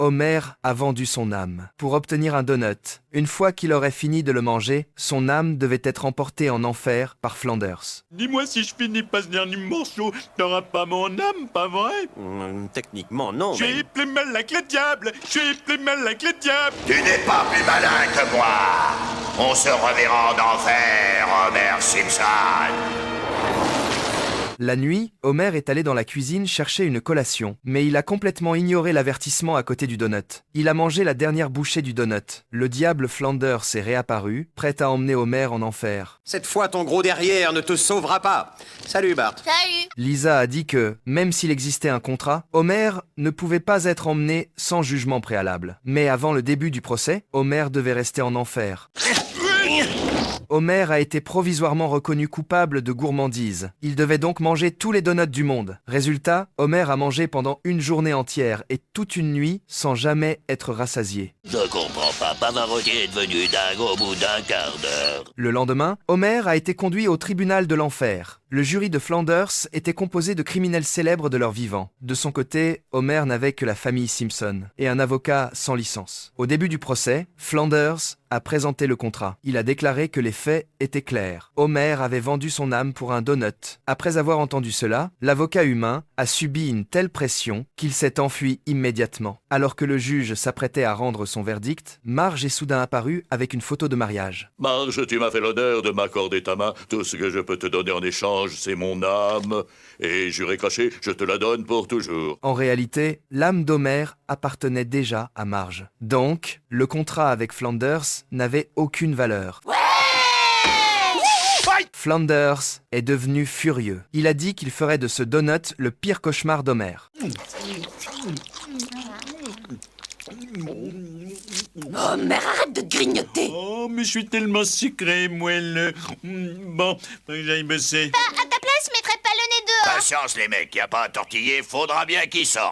Homer a vendu son âme pour obtenir un donut. Une fois qu'il aurait fini de le manger, son âme devait être emportée en enfer par Flanders. Dis-moi si je finis pas ce dernier morceau, t'auras pas mon âme, pas vrai? Techniquement, non, Je suis plus malin que le diable, je suis plus malin que le diable. Tu n'es pas plus malin que moi. On se reverra en enfer, Homer Simpson. La nuit, Homer est allé dans la cuisine chercher une collation, mais il a complètement ignoré l'avertissement à côté du donut. Il a mangé la dernière bouchée du donut. Le diable Flanders est réapparu, prêt à emmener Homer en enfer. Cette fois, ton gros derrière ne te sauvera pas. Salut, Bart. Salut. Lisa a dit que, même s'il existait un contrat, Homer ne pouvait pas être emmené sans jugement préalable. Mais avant le début du procès, Homer devait rester en enfer. Homer a été provisoirement reconnu coupable de gourmandise. Il devait donc manger tous les donuts du monde. Résultat, Homer a mangé pendant une journée entière et toute une nuit sans jamais être rassasié. Je comprends pas, Pavarotti est devenu dingue au bout d'un quart d'heure. Le lendemain, Homer a été conduit au tribunal de l'enfer. Le jury de Flanders était composé de criminels célèbres de leur vivant. De son côté, Homer n'avait que la famille Simpson et un avocat sans licence. Au début du procès, Flanders a présenté le contrat. Il a déclaré que les faits étaient clairs. Homer avait vendu son âme pour un donut. Après avoir entendu cela, l'avocat humain a subi une telle pression qu'il s'est enfui immédiatement. Alors que le juge s'apprêtait à rendre son verdict, Marge est soudain apparue avec une photo de mariage. Marge, tu m'as fait l'honneur de m'accorder ta main. Tout ce que je peux te donner en échange, c'est mon âme. Et juré caché, je te la donne pour toujours. En réalité, l'âme d'Homer appartenait déjà à Marge. Donc, le contrat avec Flanders n'avait aucune valeur. Flanders est devenu furieux. Il a dit qu'il ferait de ce donut le pire cauchemar d'Homer. Oh, mais arrête de te grignoter. Oh, mais je suis tellement sucré, moelleux. Bon, faut que j'aille bosser. À ta place, je mettrais pas le nez dehors. Patience les mecs, y a pas à tortiller, faudra bien qu'ils sortent.